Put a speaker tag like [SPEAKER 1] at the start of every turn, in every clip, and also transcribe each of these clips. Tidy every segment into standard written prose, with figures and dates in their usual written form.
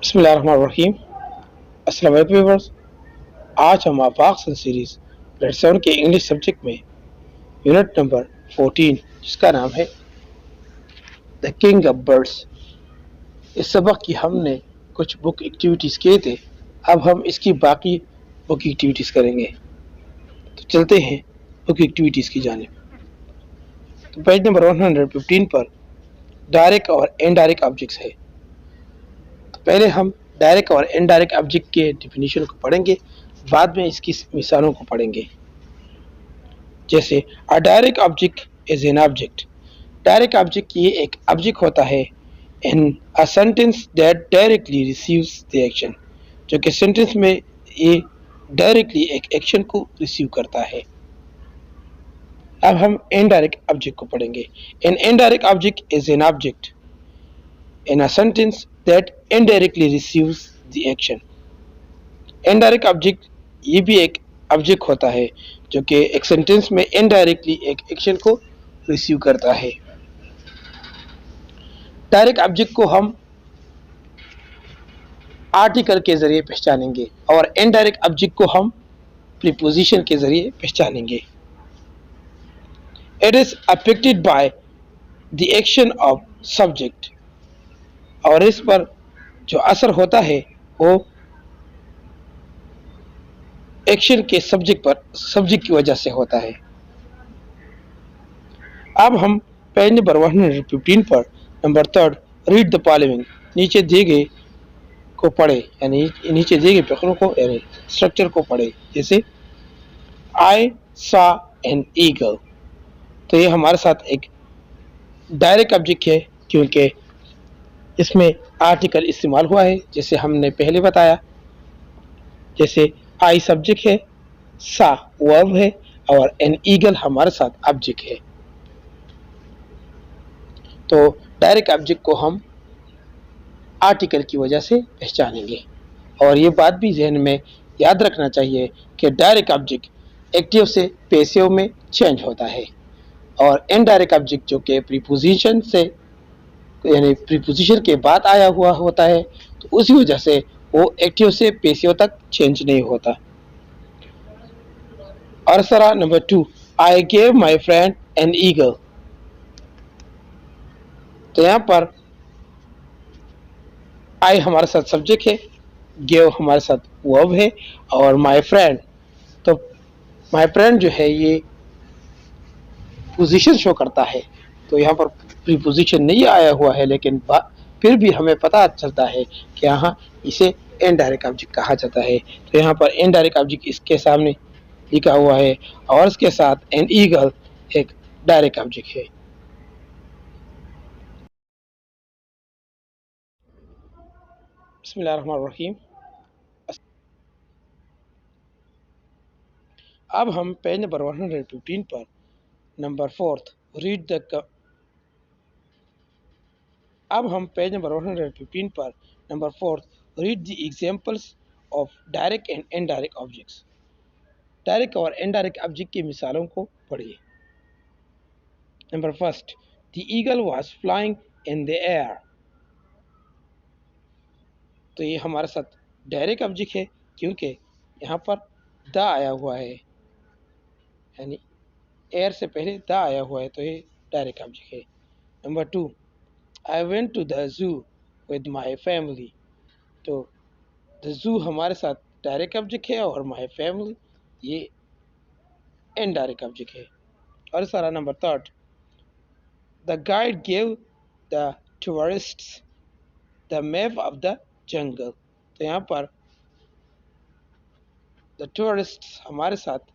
[SPEAKER 1] बिस्मिल्लाहिर्रहमानिर्रहीम। अस्सलाम वालेकुम व्यूअर्स। आज हम आफाक सीरीज ग्रेड 7 के इंग्लिश सब्जेक्ट में यूनिट नंबर 14 जिसका नाम है द किंग ऑफ बर्ड्स। इस सबक की हमने कुछ बुक एक्टिविटीज़ किए थे। अब हम इसकी बाकी बुक एक्टिविटीज़ करेंगे। तो चलते हैं बुक एक्टिविटीज़ की जानिब। तो पेज नंबर 115 पर डायरेक्ट और इनडायरेक्ट ऑब्जेक्ट्स है। तो पहले हम डायरेक्ट और इनडायरेक्ट ऑब्जेक्ट के डिफिनीशन को पढ़ेंगे, बाद में इसकी मिसालों को पढ़ेंगे। जैसे a direct object is an object. Direct object ये एक ऑब्जेक्ट होता है in a sentence that directly receives the action, जो कि सेंटेंस में ये डायरेक्टली एक एक्शन को रिसीव करता है। अब हम इनडायरेक्ट ऑब्जेक्ट को पढ़ेंगे। An indirect object is an object in a sentence that indirectly receives the action. Indirect object ये भी एक ऑब्जेक्ट होता है जो कि एक सेंटेंस में इनडायरेक्टली एक एक्शन को रिसीव करता है। डायरेक्ट ऑब्जेक्ट को हम आर्टिकल के जरिए पहचानेंगे और इनडायरेक्ट ऑब्जेक्ट को हम प्रीपोजिशन के जरिए पहचानेंगे। It is affected by the action of subject, और इस पर जो असर होता है वो एक्शन के सब्जेक्ट की वजह से होता है। अब हम पेज नंबर 115 पर नंबर 3 रीड द फॉलोइंग नीचे दिए गए को पढ़े, यानी नीचे दिए गए प्रकरणों को यानी स्ट्रक्चर को पढ़े। जैसे आई सा एन ईगल, तो ये हमारे साथ एक डायरेक्ट ऑब्जेक्ट है क्योंकि इसमें आर्टिकल इस्तेमाल हुआ है, जैसे हमने पहले बताया। जैसे आई सब्जेक्ट है, सा वर्ब है और एन ईगल हमारे साथ ऑब्जेक्ट है। तो डायरेक्ट ऑब्जेक्ट को हम आर्टिकल की वजह से पहचानेंगे। और ये बात भी जहन में याद रखना चाहिए कि डायरेक्ट ऑब्जेक्ट एक्टिव से पैसिव में चेंज होता है और इनडायरेक्ट ऑब्जेक्ट जो कि प्रीपोजिशन से यानी प्रीपोजिशन के बाद आया हुआ होता है, तो उसी वजह से वो एक्टिव से पैसिव तक चेंज नहीं होता। और सरा number 2 I gave my friend an eagle, तो यहाँ पर आई हमारे साथ सब्जेक्ट है, गेव हमारे साथ वर्ब है और माई फ्रेंड, तो माई फ्रेंड जो है ये पोजीशन शो करता है। तो यहाँ पर प्रीपोजिशन नहीं आया हुआ है, लेकिन फिर भी हमें पता चलता है कि यहाँ इसे इनडायरेक्ट ऑब्जेक्ट कहा जाता है। तो यहाँ पर इनडायरेक्ट ऑब्जेक्ट इसके सामने लिखा हुआ है और इसके साथ एन ईगल एक डायरेक्ट ऑब्जेक्ट है। बिस्मिल्लाहिर्रहमानिर्रहीम। अब हम पेज नंबर 115 पर नंबर 4 रीड द अब हम पेज नंबर 115 पर number 4 read the examples of direct and indirect objects. Direct और इनडायरेक्ट ऑब्जेक्ट की मिसालों को पढ़िए। Number 1 the eagle was flying in the air, तो ये हमारे साथ डायरेक्ट ऑब्जेक्ट है क्योंकि यहाँ पर द आया हुआ है, यानी एयर से पहले द आया हुआ है, तो ये डायरेक्ट ऑब्जेक्ट है। Number 2 I went to the zoo with my family, तो द जू हमारे साथ डायरेक्ट ऑब्जेक्ट है और माई फैमिली ये इनडायरेक्ट ऑब्जेक्ट है। और सारा number 3 the guide gave the tourists the map of the jungle, तो यहाँ पर द टूरिस्ट्स हमारे साथ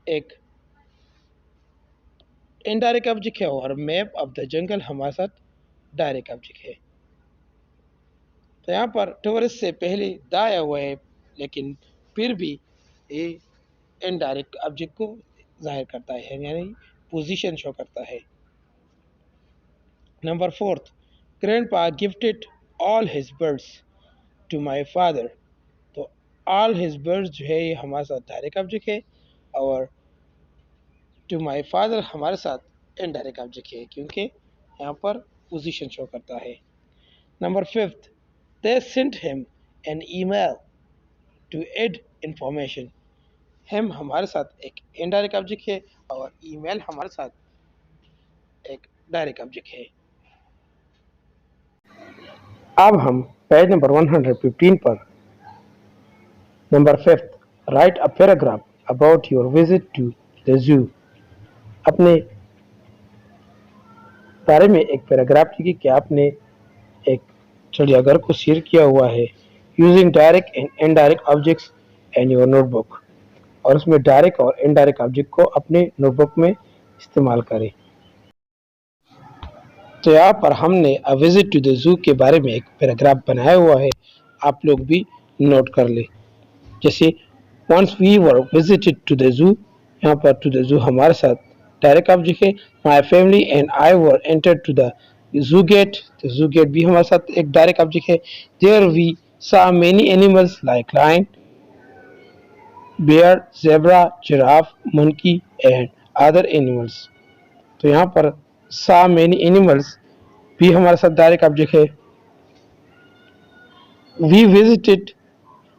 [SPEAKER 1] एक इनडायरेक्ट ऑब्जेक्ट है और मैप ऑफ द जंगल हमारे साथ डायरेक्ट ऑब्जेक्ट है। तो यहाँ पर टूरिस्ट से पहले द आया हुआ है, लेकिन फिर भी ये इनडायरेक्ट ऑब्जेक्ट को जाहिर करता है, यानी पोजीशन शो करता है। Number 4 grandpa gifted all his birds to my father, तो ऑल हिज बर्ड्स जो है ये हमारे साथ डायरेक्ट ऑब्जेक्ट है और टू माय फादर हमारे साथ इनडायरेक्ट ऑब्जेक्ट है क्योंकि यहाँ पर पोजीशन शो करता है। Number fifth, they sent him an email to add information. him हमारे साथ एक इनडायरेक्ट ऑब्जेक्ट है और ईमेल हमारे साथ एक डायरेक्ट ऑब्जेक्ट है. अब हम पेज नंबर 115 पर number fifth, right a paragraph about your visit to the zoo. अपने बारे में एक पैराग्राफ लिखिए कि आपने एक चिड़ियाघर को शेयर किया हुआ है using direct and indirect objects and your notebook. और उसमें डायरेक्ट और इनडायरेक्ट ऑब्जेक्ट को अपने नोटबुक में इस्तेमाल करें. तो यहाँ पर हमने अ विजिट टू द जू के बारे में एक पैराग्राफ बनाया हुआ है, आप लोग भी नोट कर ले. जैसे once we were visited to the zoo, यहाँ पर टू द जू हमारे साथ डायरेक्ट ऑब्जेक्ट है. My family and I were enter to the zoo gate, तो जू गेट भी हमारे साथ एक डायरेक्ट ऑब्जेक्ट है. There we saw many animals like lion, bear, zebra, giraffe, monkey and other animals. तो यहाँ पर saw many animals भी हमारे साथ डायरेक्ट ऑब्जेक्ट है. We visited,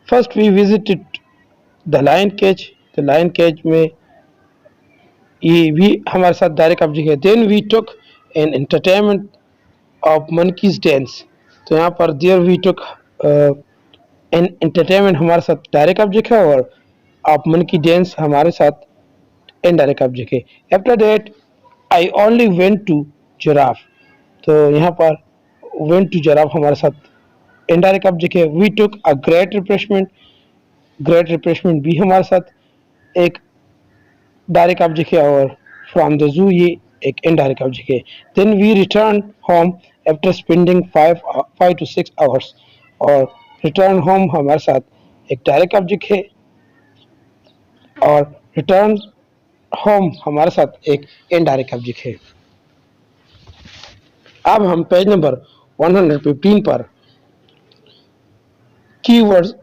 [SPEAKER 1] first we visited the lion cage, तो लायन केज में ये भी हमारे साथ डायरेक्ट ऑब्जेक्ट है. Then we took an entertainment of monkeys dens, तो यहाँ पर there we took an entertainment हमारे साथ डायरेक्ट ऑब्जेक्ट है और ऑफ मंकी डेंस हमारे साथ इनडायरेक्ट ऑब्जेक्ट है. After that I only went to giraffe, तो यहाँ पर वेंट टू जिराफ हमारे साथ इनडायरेक्ट ऑब्जेक्ट है. We took a great refreshment, great refreshment भी हमारे साथ एक डायरेक्ट ऑब्जेक्ट है और फ्रॉम द जू ये एक इनडायरेक्ट ऑब्जेक्ट है. Then we return home after spending 5 to 6 hours, और रिटर्न होम हमारे साथ एक डायरेक्ट ऑब्जेक्ट है और रिटर्न होम हमारे साथ एक इनडायरेक्ट ऑब्जेक्ट है. अब हम पेज नंबर 115 पर कीवर्ड्स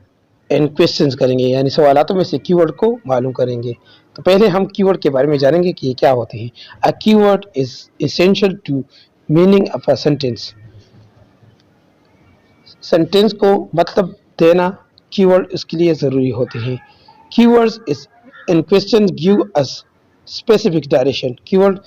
[SPEAKER 1] एंड क्वेश्चंस करेंगे, यानी सवालों में से कीवर्ड को मालूम करेंगे. तो पहले हम कीवर्ड के बारे में जानेंगे कि ये क्या होते हैं. A keyword is essential to meaning of a sentence. Sentence को मतलब देना कीवर्ड इसके लिए ज़रूरी होते हैं. Keywords is in question give us specific direction. Keyword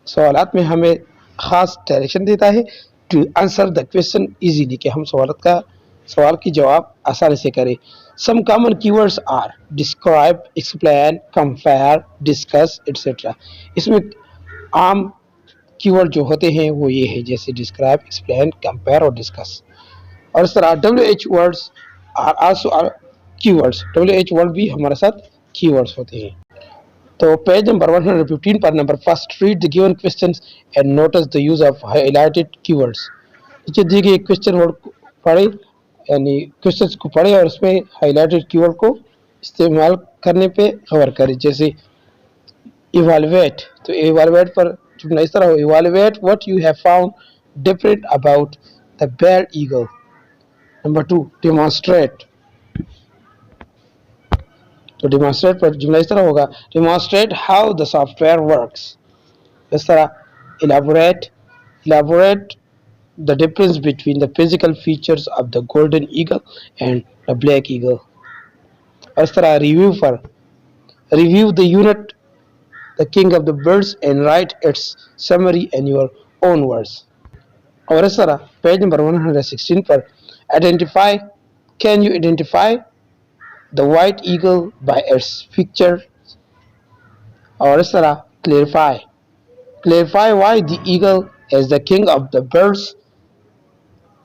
[SPEAKER 1] सवालात में हमें खास डायरेक्शन देता है to answer the question easily, कि हम सवाल की जवाब आसानी से करें. Some common keywords are describe, explain, compare, discuss etcetera. इसमें आम कीवर्ड जो होते हैं वो ये है, जैसे डिस्क्राइब, एक्सप्लेन, कंपेयर और डिस्कस. और इस तरह WH words are also are keywords. WH word भी हमारे साथ कीवर्ड्स होते हैं. तो पेज नंबर 115 पर number first, read the given questions and notice the use of highlighted keywords. नीचे दिए गए क्वेश्चन वर्ड को पढ़े, यानी क्वेश्चंस को पढ़े और उसमें हाइलाइटेड कीवर्ड को इस्तेमाल करने पे गौर करें. जैसे इवैल्यूएट, तो इवैल्यूएट पर जुमला इस तरह हो, evaluate what you have found different about the bald eagle. Number 2, demonstrate, तो डेमोन्स्ट्रेट पर जुमला इस तरह होगा, demonstrate how the software works. इस तरह elaborate, elaborate the difference between the physical features of the golden eagle and the black eagle. और इस तरह रिव्यू पर, review the unit the king of the birds and write its summary in your own words. और इस तरह page number 116 पर identify, can you identify the white eagle by its picture. और इस तरह clarify, clarify why the eagle is the king of the birds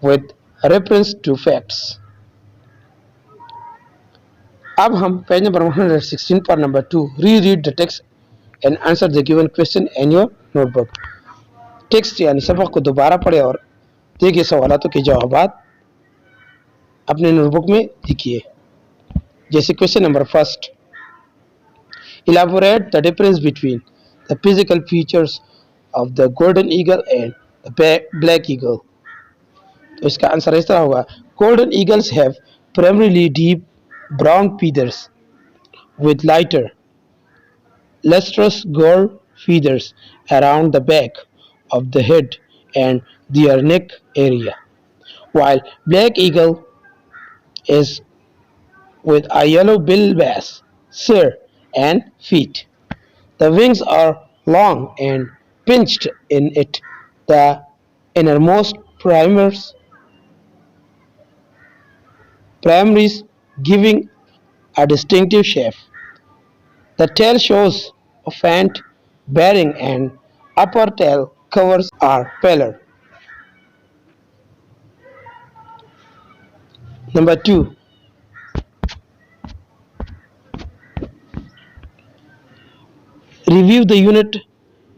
[SPEAKER 1] with reference to facts. अब हम page number 116 पर number 2, read the text and answer the given question in your notebook. Text यानी सबक को दोबारा पढ़े और दिए गए सवालों के जवाब अपने नोटबुक में लिखिए. जैसे question number first, elaborate the difference between the physical features of the golden eagle and the black eagle. तो इसका आंसर इस तरह होगा, golden eagles have primarily deep brown feathers with lighter lustrous gold feathers around the back of the head and their neck area, while black eagle is with a yellow bill bass, cere, and feet. The wings are long and pinched in it, the innermost primaries giving a distinctive shape. The tail shows a faint bearing and upper tail covers are paler. Number 2. Review the unit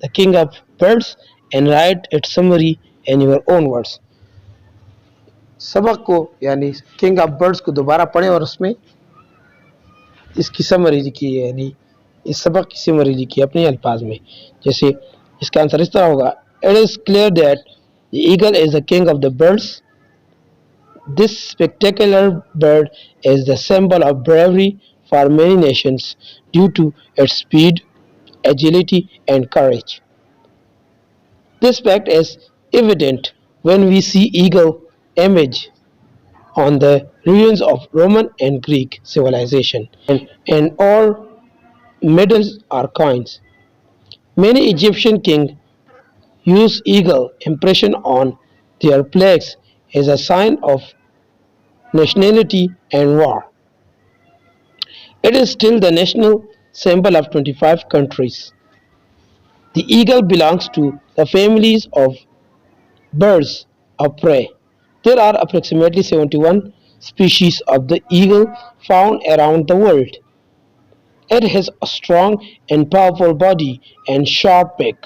[SPEAKER 1] The King of Birds and write its summary in your own words. सबक को यानी king of birds को दोबारा पढ़ें और उसमें इसकी summary लिखी है यानी इस सबक की समरी लिखी है अपने अल्फाज में जैसे इसका आंसर इस तरह होगा it is clear that the eagle is the king of the birds this spectacular bird is the symbol of bravery for many nations due to its speed, agility and courage. This fact is evident when we see eagle image on the ruins of Roman and Greek civilization and all medals or coins. Many Egyptian kings use eagle impression on their flags as a sign of nationality and war. It is still the national symbol of 25 countries. The eagle belongs to the families of birds of prey. There are approximately 71 species of the eagle found around the world. It has a strong and powerful body and sharp beak.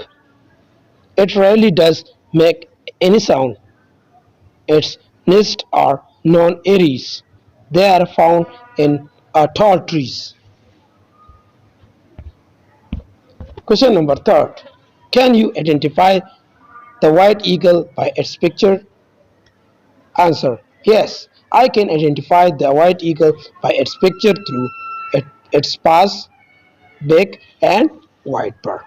[SPEAKER 1] It rarely does make any sound. Its nests are non-aries. They are found in tall trees. Question number 3. Can you identify the white eagle by its picture? Answer. Yes, I can identify the white eagle by its picture through its paws, beak and white fur.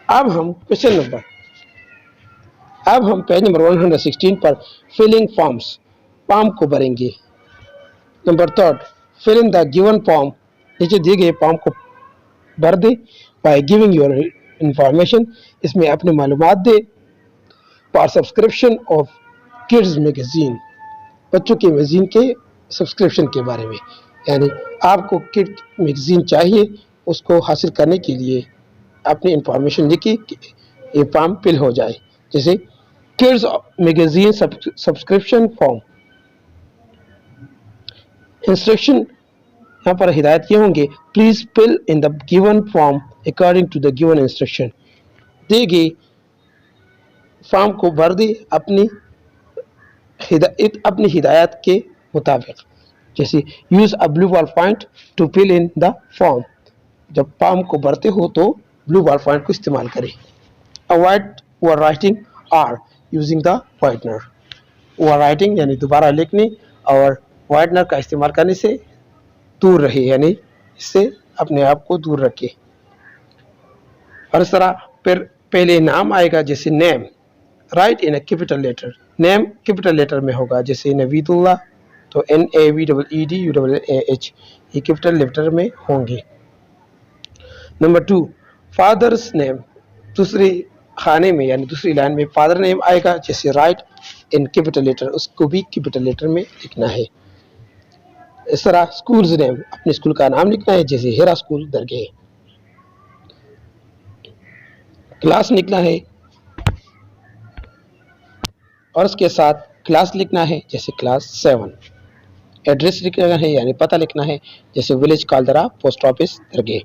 [SPEAKER 1] अब हम page number 116 पर filling forms form को भरेंगे. Number 3 fill in the given form नीचे दिए गए form को भर दे बाय गिविंग योर इंफॉर्मेशन इसमें अपनी मालूमात दे for subscription of kids magazine बच्चों के मैगजीन के सब्सक्रिप्शन के बारे में यानी आपको किड मैगजीन चाहिए उसको हासिल करने के लिए अपनी इंफॉर्मेशन लिखी ये फॉर्म फिल हो जाए जैसे kids magazine subscription form. Instruction यहाँ पर हिदायत ये होंगे please fill in the given form according to the given instruction. दी गई फॉर्म को भर दे अपनी हिदायत के मुताबिक जैसे use a blue ball point to fill in the form. जब फॉर्म को भरते हो तो ब्लू बॉल पॉइंट को इस्तेमाल करें. Avoid overwriting or using the whitener. Overwriting यानी दोबारा लिखने और वाइटनर का इस्तेमाल करने से दूर रहे यानी इससे अपने आप को दूर रखे. और इस तरह फिर पहले नाम आएगा जैसे name write in a capital letter. Name capital letter में होगा जैसे नवीदुल्लाह तो NAVEEDUAH ये कैपिटल लेटर में होंगे. नंबर 2 फादर्स नेम दूसरे खाने में यानी दूसरी लाइन में फादर नेम आएगा जैसे राइट इन कैपिटल लेटर उसको भी कैपिटल लेटर में लिखना है. इस तरह स्कूल्स नेम अपने स्कूल का नाम लिखना है जैसे हेरा स्कूल दरगे. क्लास लिखना है और उसके साथ क्लास लिखना है जैसे क्लास 7. एड्रेस लिखना है यानी पता लिखना है जैसे विलेज कालदरा पोस्ट ऑफिस दरगे.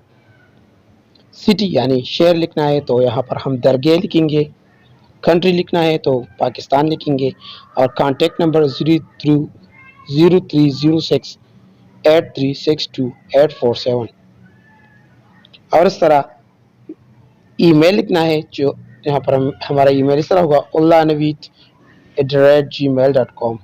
[SPEAKER 1] सिटी यानी शहर लिखना है तो यहाँ पर हम दरगे लिखेंगे. कंट्री लिखना है तो पाकिस्तान लिखेंगे और कॉन्टैक्ट नंबर 03068362 और इस तरह ईमेल लिखना है जो यहाँ पर हमारा ईमेल इस तरह होगा ullahnaveed@gmail.com.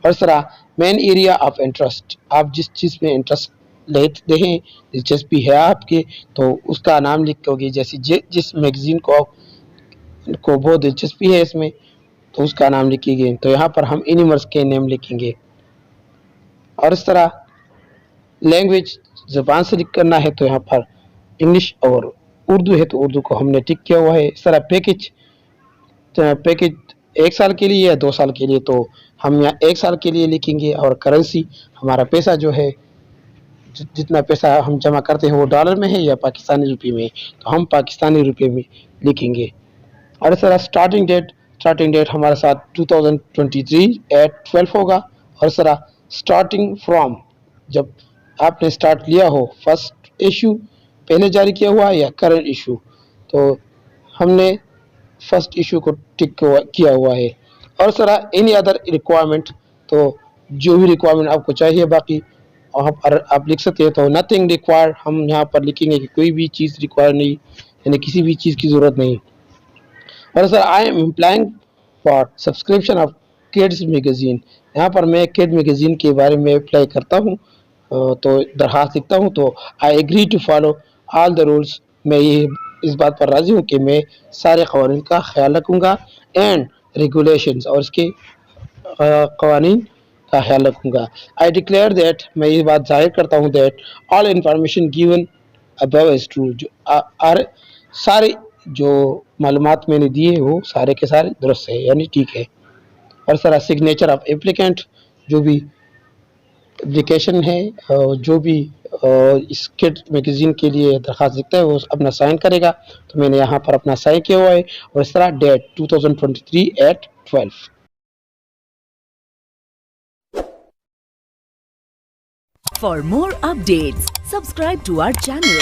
[SPEAKER 1] और इस तरह मेन एरिया ऑफ इंटरेस्ट आप जिस चीज़ में इंटरेस्ट लेते हैं दिलचस्पी है आपके तो उसका नाम लिखोगे जैसे जिस मैगजीन को बहुत दिलचस्पी है इसमें تو اس کا نام لکھیے. تو یہاں پر ہم اینیملس کے نیم لکھیں گے. اور اس طرح لینگویج زبان سے لکھ کرنا ہے تو یہاں پر انگلش اور اردو ہے تو اردو کو ہم نے ٹک کیا ہوا ہے. اس طرح پیکج 1 سال کے لیے یا 2 سال کے لیے تو ہم یہاں 1 سال کے لیے لکھیں گے. اور کرنسی ہمارا پیسہ جو ہے جتنا پیسہ ہم جمع کرتے ہیں وہ ڈالر میں ہے یا پاکستانی روپے میں تو ہم پاکستانی روپے میں لکھیں گے. اور اس طرح اسٹارٹنگ ڈیٹ ہمارے ساتھ 2023/12 ہوگا. اور اس طرح اسٹارٹنگ فرام جب آپ نے اسٹارٹ لیا ہو فرسٹ ایشو پہلے جاری کیا ہوا یا کرنٹ ایشو تو ہم نے فرسٹ ایشو کو ٹک کیا ہوا ہے. اور اس طرح اینی ادر ریکوائرمنٹ تو جو بھی ریکوائرمنٹ آپ کو چاہیے باقی وہاں پر آپ لکھ سکتے ہیں. تو نتھنگ ریکوائر ہم یہاں پر لکھیں گے کہ کوئی بھی چیز ریکوائر نہیں یعنی کسی بھی چیز کی ضرورت نہیں. اور sir I am applying for subscription of kids magazine. یہاں پر میں کڈ میگزین کے بارے میں اپلائی کرتا ہوں تو درخواست لکھتا ہوں. تو I agree to follow all the rules. میں یہ اس بات پر راضی ہوں کہ میں سارے قوانین کا خیال رکھوں گا اینڈ ریگولیشنز اور اس کے قوانین کا خیال رکھوں گا. آئی ڈکلیئر دیٹ میں یہ بات ظاہر کرتا ہوں that all information given above is true. سارے جو معلومات میں نے دی ہے وہ سارے کے سارے درست ہے یعنی ٹھیک ہے. اور سارا سگنیچر آف اپلیکینٹ جو بھی اپلیکیشن ہے جو بھی اس کڈ میگزین کے لیے درخواست لکھتا ہے وہ اپنا سائن کرے گا. تو میں نے یہاں پر اپنا سائن کیا ہوا ہے. اور اس طرح date 2023/12.
[SPEAKER 2] For more updates, subscribe to our channel.